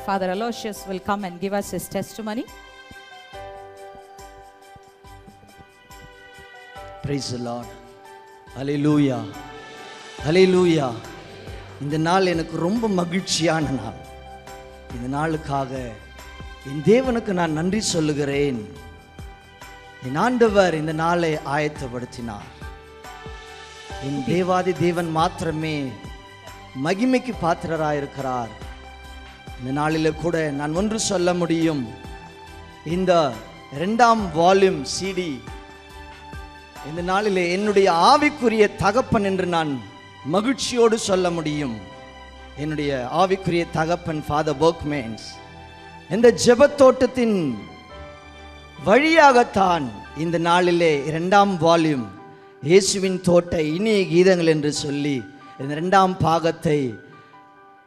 Father Aloysius will come and give us his testimony. Praise the Lord. Hallelujah. Hallelujah. இந்த நாள் எனக்கு ரொம்ப மகிழ்ச்சியான நாள். இந்த நாளுக்காக என் தேவனுக்கு நான் நன்றி சொல்லுகிறேன். என் ஆண்டவர் இந்த நாளை ஆயத்தப்படுத்தினார். என் தேவாதி தேவன் மாத்திரமே மகிமைக்கு பாத்திரராயிருக்கிறார். இந்த நாளில் கூட நான் ஒன்று சொல்ல முடியும். இந்த 2ஆம் வால்யூம் CD இந்த நாளிலே என்னுடைய ஆவிக்குரிய தகப்பன் என்று நான் மகிழ்ச்சியோடு சொல்ல முடியும். என்னுடைய ஆவிக்குரிய தகப்பன் ஃபாதர் பர்க்மேன்ஸ் இந்த ஜெபத்தோட்டத்தின் வழியாகத்தான் இந்த நாளிலே 2ஆம் வால்யூம் இயேசுவின் தோட்ட இனிய கீதங்கள் என்று சொல்லி இந்த 2ஆம் பாகத்தை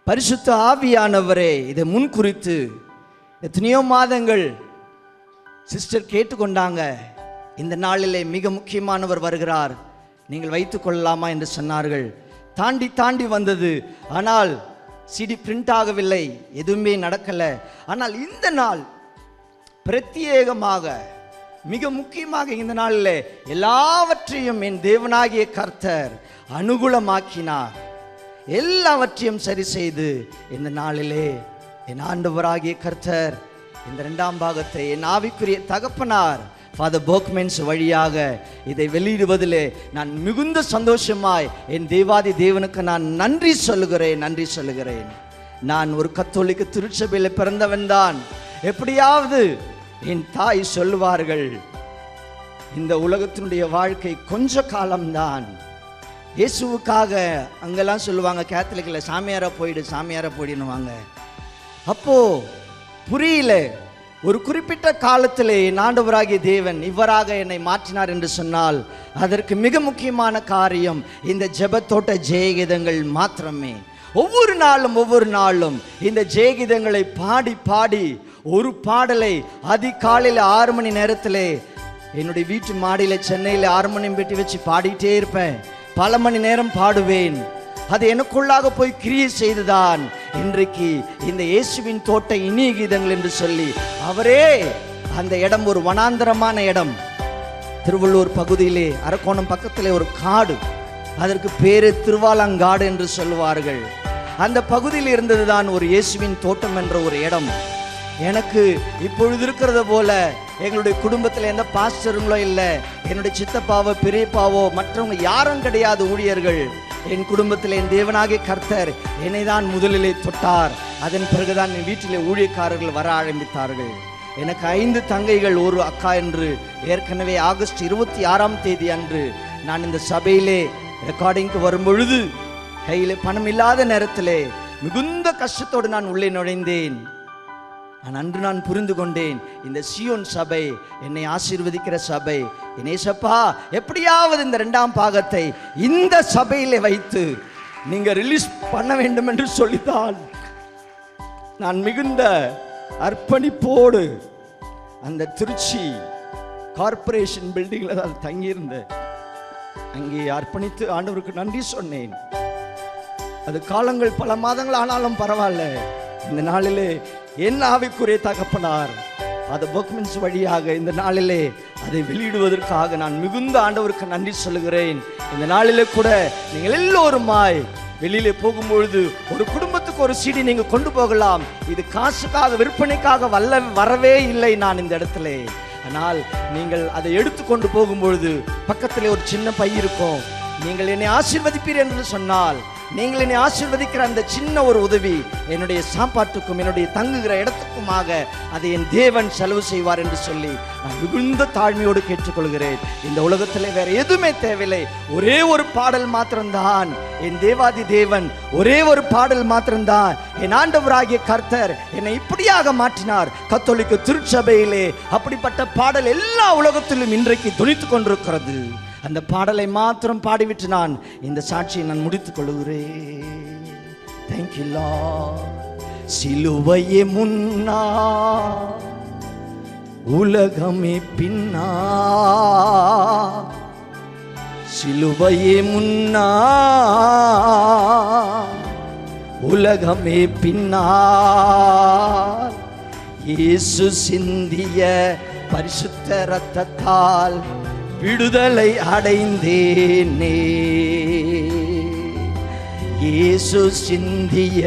பரிசுத்த ஆவியானவரே இதை முன்குறித்து எத்தனையோ மாதங்கள் சிஸ்டர் கேட்டுக்கொண்டாங்க. இந்த நாளிலே மிக முக்கியமானவர் வருகிறார், நீங்கள் வைத்துக் கொள்ளலாமா என்று சொன்னார்கள். தாண்டி வந்தது. ஆனால் CD பிரிண்ட் ஆகவில்லை, எதுவுமே நடக்கலை. ஆனால் இந்த நாள் பிரத்யேகமாக மிக முக்கியமாக இந்த நாளில் எல்லாவற்றையும் என் தேவனாகிய கர்த்தர் அனுகூலமாக்கினார். எல்லாவற்றையும் சரி செய்து இந்த நாளிலே என் ஆண்டவராகிய கர்த்தர் இந்த 2ஆம் பாகத்தை என் ஆவிக்குரிய தகப்பனார் ஃபாதர் பர்க்மேன்ஸ் வழியாக இதை வெளியிடுவதிலே நான் மிகுந்த சந்தோஷமாய் என் தேவாதி தேவனுக்கு நான் நன்றி சொல்லுகிறேன். நான் ஒரு கத்தோலிக்க திருச்சபையில் பிறந்தவன் தான். எப்படியாவது என் தாய் சொல்லுவார்கள், இந்த உலகத்தினுடைய வாழ்க்கை கொஞ்ச காலம்தான், இயேசுவுக்காக அங்கெல்லாம் சொல்லுவாங்க கேத்தலிக்கில் சாமியாரா போயிடுன்னுவாங்க. அப்போ புரியல. ஒரு குறிப்பிட்ட காலத்திலே என் ஆண்டவராகிய தேவன் இவ்வாறாக என்னை மாற்றினார் என்று சொன்னால் அதற்கு மிக முக்கியமான காரியம் இந்த ஜெபத்தோட்ட ஜெயகீதங்கள் மாத்திரமே. ஒவ்வொரு நாளும் இந்த ஜெயகீதங்களை பாடி ஒரு பாடலை அதிகாலையில் 6 மணி நேரத்திலே என்னுடைய வீட்டு மாடியில் சென்னையில் ஹார்மோனியம் பெட்டி வச்சு பாடிட்டே இருப்பேன். பல மணி நேரம் பாடுவேன். அது எனக்குள்ளாக போய் கிரியை செய்துதான் இன்றைக்கு இந்த இயேசுவின் தோட்ட இனிய கீதங்கள் என்று சொல்லி அவரே அந்த இடம் ஒரு வனாந்தரமான இடம். திருவள்ளூர் பகுதியிலே அரக்கோணம் பக்கத்திலே ஒரு காடு, அதற்கு பேரு திருவாலங்காடு என்று சொல்லுவார்கள். அந்த பகுதியில் இருந்ததுதான் ஒரு இயேசுவின் தோட்டம் என்ற ஒரு இடம். எனக்கு இப்பொழுது இருக்கிறது போல எங்களுடைய குடும்பத்தில் எந்த பாஸ்டருங்களோ இல்லை, என்னுடைய சித்தப்பாவோ பெரியப்பாவோ மற்றவங்க யாரும் கிடையாது ஊழியர்கள். என் குடும்பத்தில் என் தேவனாகிய கர்த்தர் என்னை தான் முதலிலே தொட்டார். அதன் பிறகுதான் என் வீட்டிலே ஊழியக்காரர்கள் வர ஆரம்பித்தார்கள். எனக்கு 5 தங்கைகள், ஒரு அக்கா என்று ஏற்கனவே ஆகஸ்ட் 26ஆம் தேதி அன்று நான் இந்த சபையிலே ரெக்கார்டிங்க்கு வரும்பொழுது கையில் பணம் இல்லாத நேரத்திலே மிகுந்த கஷ்டத்தோடு நான் உள்ளே நுழைந்தேன். அன்று நான் புரிந்து கொண்டேன், இந்த சியோன் சபை என்னை ஆசீர்வதிக்கிற சபை. இயேசப்பா, எப்படியாவது இந்த 2ஆம் பாகத்தை இந்த சபையிலே வைத்து நீங்க ரிலீஸ் பண்ண வேண்டும் என்று சொல்லித்தான் நான் மிகுந்த அர்ப்பணிப்போடு அந்த திருச்சி கார்ப்பரேஷன் பில்டிங்ல தான் தங்கியிருந்தேன். அங்கே அர்ப்பணித்து ஆண்டவருக்கு நன்றி சொன்னேன். அது காலங்கள் பல மாதங்கள் ஆனாலும் பரவாயில்ல. இந்த நாளிலே என் ஆவிக்குரிய தகப்பனார் அது பர்க்மேன்ஸ் வழியாக இந்த நாளிலே அதை வெளியிடுவதற்காக நான் மிகுந்த ஆண்டவருக்கு நன்றி சொல்லுகிறேன். இந்த நாளிலே கூட நீங்கள் எல்லோருமாய் வெளியிலே போகும்பொழுது ஒரு குடும்பத்துக்கு ஒரு CD நீங்க கொண்டு போகலாம். இது காசுக்காக விற்பனைக்காக வரவே இல்லை நான் இந்த இடத்துல. ஆனால் நீங்கள் அதை எடுத்துக்கொண்டு போகும்பொழுது பக்கத்திலே ஒரு சின்ன பை இருக்கும். நீங்கள் என்னை ஆசீர்வதிப்பீர் என்று சொன்னால் நீங்கள் என்னை ஆசீர்வதிக்கிற அந்த சின்ன ஒரு உதவி என்னுடைய சாப்பாட்டுக்கும் என்னுடைய தங்குகிற இடத்துக்குமாக அதை என் தேவன் செலவு செய்வார் என்று சொல்லி நான் மிகுந்த தாழ்மையோடு கேட்டுக்கொள்கிறேன். இந்த உலகத்திலே வேற எதுவுமே தேவையில்லை. ஒரே ஒரு பாடல் மாத்திரம்தான் என் தேவாதி தேவன், ஒரே ஒரு பாடல் மாத்திரம்தான் என் ஆண்டவராகிய கர்த்தர் என்னை இப்படியாக மாற்றினார். கத்தோலிக்க திருச்சபையிலே அப்படிப்பட்ட பாடல் எல்லா உலகத்திலும் இன்றைக்கு துணித்துக் கொண்டிருக்கிறது. அந்த பாடலை மாத்திரம் பாடிவிட்டு நான் இந்த சாட்சியை நான் முடித்துக் கொள்கிறேன். Thank you Lord. சிலுவையே முன்னா உலகமே பின்னா, சிலுவையே முன்னா உலகமே பின்னால் இயேசு சிந்திய பரிசுத்த இரத்தத்தால் விடுதலை அடைந்தேனே. இயேசு சிந்திய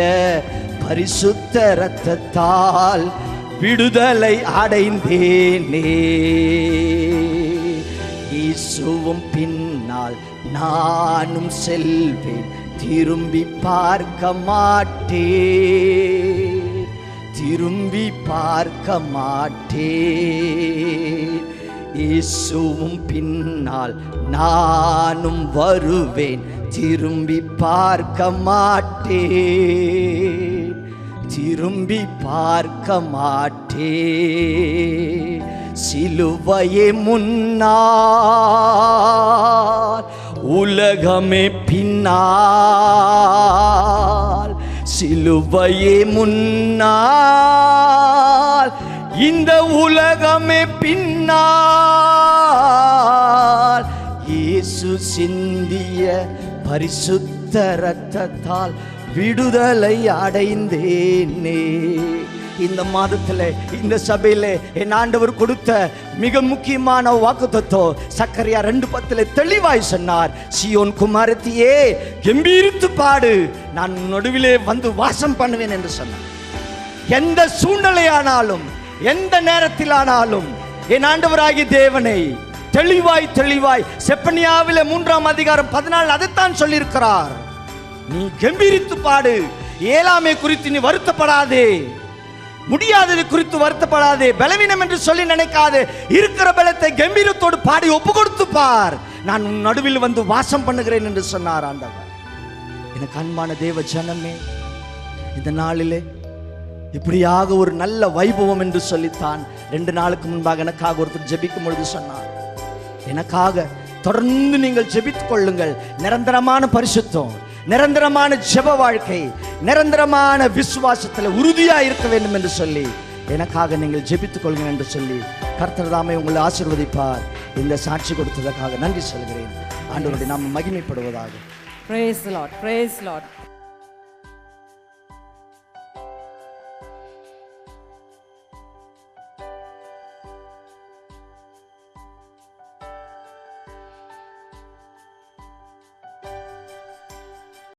பரிசுத்த இரத்தத்தால் விடுதலை அடைந்தேனே. இயேசுவும் பின்னால் நானும் செல்வேன், திரும்பி பார்க்க மாட்டேன், திரும்பி பார்க்க மாட்டேன். இயேசுவும் பின்னால் நானும் வருவேன், திரும்பி பார்க்க மாட்டேன், திரும்பி பார்க்க மாட்டேன். சிலுவையே முன்னால், உலகமே பின்னால். சிலுவையே முன்னால், இந்த உலகமே பின்னால். இயேசு சிந்திய பரிசுத்த இரத்தத்தால் விடுதலை அடைந்தேனே. இந்த மாதத்தில் இந்த சபையில் என் ஆண்டவர் கொடுத்த மிக முக்கியமான வாக்குத்தத்தம் சக்கரியா 2:10 தெளிவாய் சொன்னார். சீயோன் குமாரத்தியே கம்பீரித்து பாடு, நான் நடுவிலே வந்து வாசம் பண்ணுவேன் என்று சொன்னார். எந்த சூழ்நிலையானாலும் எந்த நேரத்திலானாலும் என் ஆண்டவராகிய தேவனை தெளிவாய் தெளிவாய் செப்பனியாவிலே 3:14 அதைத்தான் சொல்லியிருக்கிறார். நீ கம்பீரித்து பாடு, ஏலாமை குறித்து நீ வருத்தப்படாதே, முடியாதது குறித்து வருத்தப்படாதே, பலவீனம் என்று சொல்லி நினைக்காதே, இருக்கிற பலத்தை கம்பீரத்தோடு பாடி ஒப்பு கொடுத்து பார், நான் உன் நடுவில் வந்து வாசம் பண்ணுகிறேன் என்று சொன்னார் ஆண்டவர். எனக்கு அன்பான தேவ ஜனமே, இந்த நாளிலே இப்படியாக ஒரு நல்ல வைபவம் என்று சொல்லித்தான் 2 நாளுக்கு முன்பாக எனக்காக ஒருத்தர் ஜெபிக்கும் பொழுது சொன்னார், எனக்காக தொடர்ந்து நீங்கள் ஜெபித்துக் கொள்ளுங்கள், நிரந்தரமான பரிசுத்தம், நிரந்தரமான ஜெப வாழ்க்கை, நிரந்தரமான விசுவாசத்தில் உறுதியாக இருக்க வேண்டும் என்று சொல்லி எனக்காக நீங்கள் ஜெபித்துக் கொள்ளுங்கள் என்று சொல்லி கர்த்தர் தாமே உங்களை ஆசீர்வதிப்பார். இந்த சாட்சி கொடுத்ததற்காக நன்றி சொல்கிறேன். ஆண்டவருடைய நாமம் மகிமைப்படுவதாக. Praise the Lord, praise the Lord.